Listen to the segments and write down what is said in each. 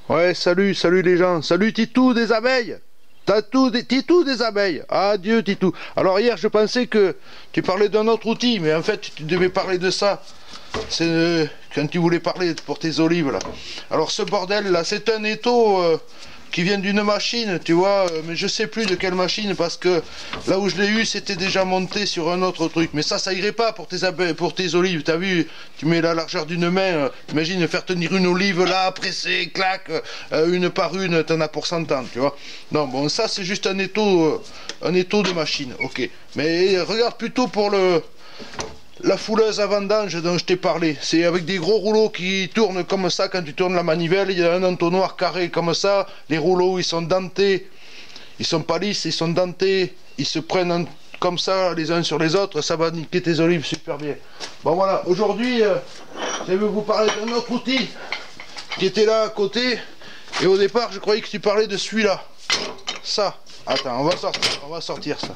Ouais, salut, salut les gens. Salut Titou des abeilles. Titou des abeilles. Adieu Titou. Alors hier, je pensais que tu parlais d'un autre outil, mais en fait, tu devais parler de ça. C'est quand tu voulais parler pour tes olives là. Alors ce bordel là, c'est un étau qui vient d'une machine, tu vois, mais je sais plus de quelle machine parce que là où je l'ai eu, c'était déjà monté sur un autre truc. Mais ça irait pas pour tes abeilles, pour tes olives. T'as vu, tu mets la largeur d'une main. Imagine faire tenir une olive là, presser, clac, une par une, t'en as pour 100 ans, tu vois. Non, bon, ça c'est juste un étau de machine, ok. Mais regarde plutôt pour la fouleuse à vendange dont je t'ai parlé, c'est avec des gros rouleaux qui tournent comme ça. Quand tu tournes la manivelle, il y a un entonnoir carré comme ça. Les rouleaux, ils sont dentés, ils sont pas lisses, ils sont dentés, ils se prennent comme ça les uns sur les autres. Ça va niquer tes olives super bien. Bon voilà, aujourd'hui, je vais vous parler d'un autre outil qui était là à côté. Et au départ, je croyais que tu parlais de celui-là. Ça. Attends, on va sortir ça.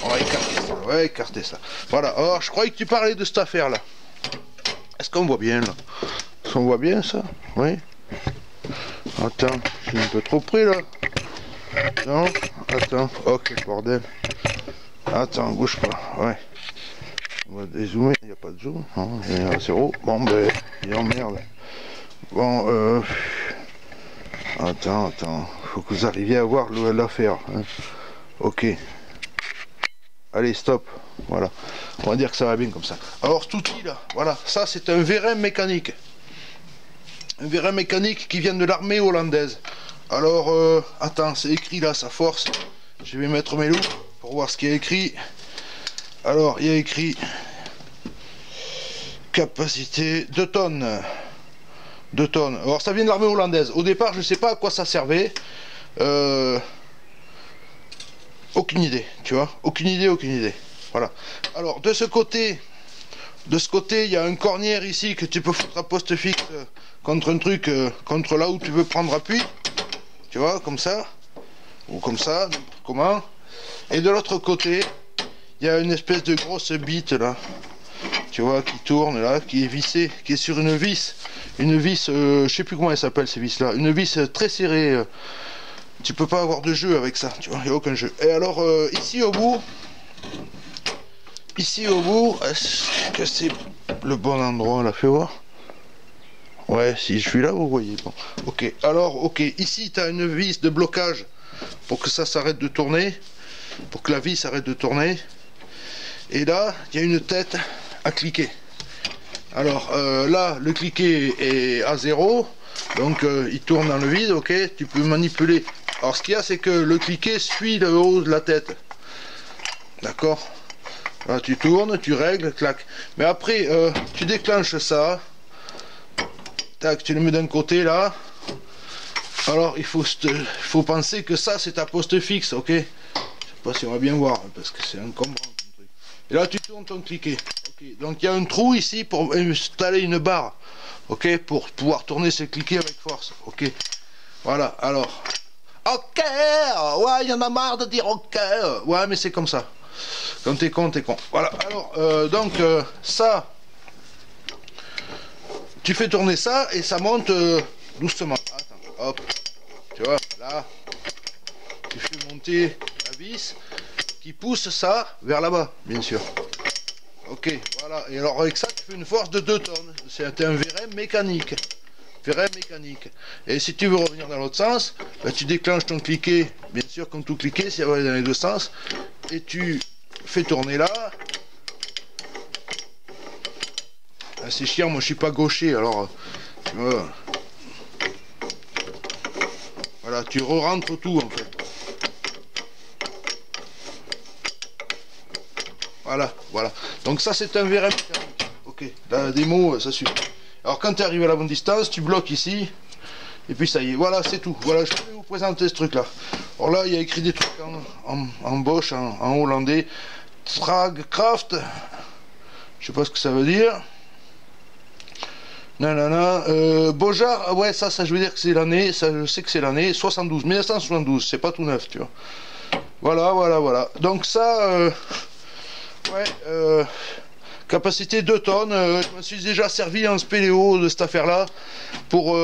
On va écarter ça. Voilà, alors je croyais que tu parlais de cette affaire-là. Est-ce qu'on voit bien là? Est-ce qu'on voit bien ça? Oui. Attends, je suis un peu trop près là. Non, attends, oh quel bordel. Attends, bouge pas, ouais. On va dézoomer, il n'y a pas de zoom, non, il y a 0. Bon ben, il merde. Bon, attends, faut que vous arriviez à voir l'affaire. Hein. Ok. Allez, stop. Voilà. On va dire que ça va bien comme ça. Alors, cet outil là, voilà. Ça, c'est un vérin mécanique. Un vérin mécanique qui vient de l'armée hollandaise. Alors, attends, c'est écrit là, ça force. Je vais mettre mes loups pour voir ce qu'il y a écrit. Alors, il y a écrit capacité 2 tonnes. 2 tonnes. Alors, ça vient de l'armée hollandaise. Au départ, je ne sais pas à quoi ça servait. Aucune idée, tu vois. Aucune idée. Voilà. Alors, de ce côté, il y a un cornière ici que tu peux foutre à poste fixe contre un truc, contre là où tu veux prendre appui. Tu vois, comme ça. Ou comme ça, n'importe comment. Et de l'autre côté, il y a une espèce de grosse bite là. Tu vois, qui tourne là, qui est vissée, qui est sur une vis. Une vis, je sais plus comment elle s'appelle ces vis là. Une vis très serrée. Tu peux pas avoir de jeu avec ça, tu vois, il n'y a aucun jeu. Et alors, ici au bout, est-ce que c'est le bon endroit là? Fais voir. Ouais, si je suis là, vous voyez. Bon, ok. Alors, ok, ici tu as une vis de blocage pour que ça s'arrête de tourner, pour que la vis arrête de tourner. Et là, il y a une tête à cliquer. Alors là, le cliquet est à 0, donc il tourne dans le vide, ok. Tu peux manipuler. Alors ce qu'il y a, c'est que le cliquet suit le haut de la tête. D'accord. Là tu tournes, tu règles, clac. Mais après, tu déclenches ça. Tac, tu le mets d'un côté là. Alors il faut penser que ça c'est ta poste fixe, ok. Je sais pas si on va bien voir, parce que c'est encombrant comme truc. Et là tu tournes ton cliquet. Okay. Donc il y a un trou ici pour installer une barre. Ok, pour pouvoir tourner ce cliquet avec force. Ok. Voilà, alors. Ok, ouais, il y en a marre de dire ok. Ouais, mais c'est comme ça. Quand t'es con, t'es con. Voilà, alors, donc, ça, tu fais tourner ça et ça monte doucement. Attends, hop, tu vois, là, tu fais monter la vis qui pousse ça vers là-bas, bien sûr. Ok, voilà, et alors avec ça, tu fais une force de 2 tonnes. C'est un vérin mécanique. Vérin mécanique. Et si tu veux revenir dans l'autre sens, bah, tu déclenches ton cliquet, bien sûr comme tout cliquet, ça va dans les deux sens, et tu fais tourner là. Ah, c'est chiant, moi je suis pas gaucher, alors voilà, tu re-rentres tout en fait. Voilà. Donc ça c'est un vérin mécanique. Ok, la démo, ça suffit. Alors quand tu arrives à la bonne distance, tu bloques ici, et puis ça y est, voilà, c'est tout. Voilà, je vais vous présenter ce truc là. Alors là, il y a écrit des trucs en Bosch, en hollandais. Tragkraft, je sais pas ce que ça veut dire. Nanana, Bojar, ouais, ça je veux dire que c'est l'année, ça je sais que c'est l'année 72, 1972, c'est pas tout neuf, tu vois. Voilà. Donc ça, ouais, capacité 2 tonnes, je me suis déjà servi en spéléo de cette affaire là pour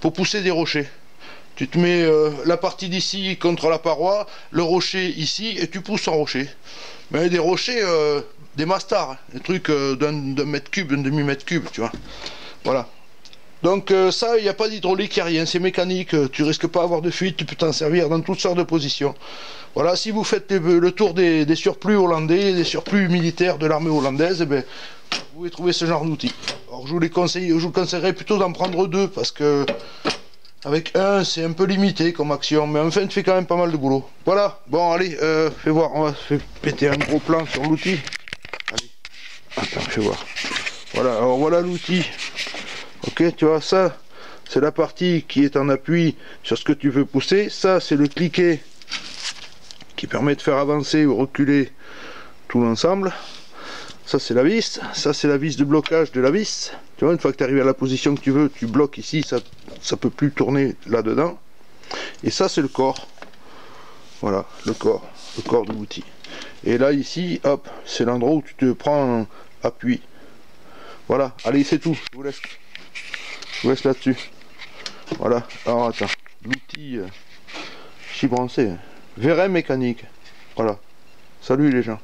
pour pousser des rochers. Tu te mets la partie d'ici contre la paroi, le rocher ici, et tu pousses en rocher. Mais des rochers, des mastars, des trucs d'un mètre cube, d'un demi-mètre cube, tu vois. Voilà. Donc ça, il n'y a pas d'hydraulique, il n'y a rien, c'est mécanique, tu risques pas d'avoir de fuite, tu peux t'en servir dans toutes sortes de positions. Voilà, si vous faites le tour des surplus hollandais, des surplus militaires de l'armée hollandaise, eh ben, vous pouvez trouver ce genre d'outils. Alors je vous conseillerais plutôt d'en prendre deux, parce que avec un, c'est un peu limité comme action, mais enfin, tu fais quand même pas mal de boulot. Voilà, bon allez, fais voir, on va se péter un gros plan sur l'outil. Allez, attends, fais voir. Voilà, alors voilà l'outil. Ok, tu vois, ça, c'est la partie qui est en appui sur ce que tu veux pousser. Ça, c'est le cliquet qui permet de faire avancer ou reculer tout l'ensemble. Ça, c'est la vis. Ça, c'est la vis de blocage de la vis. Tu vois, une fois que tu arrives à la position que tu veux, tu bloques ici, ça peut plus tourner là-dedans. Et ça, c'est le corps. Voilà, le corps de l'outil. Et là, ici, hop, c'est l'endroit où tu te prends appui. Voilà, allez, c'est tout. Je vous laisse là-dessus. Voilà, alors attends, l'outil chibrancé, vérin mécanique. Voilà, salut les gens.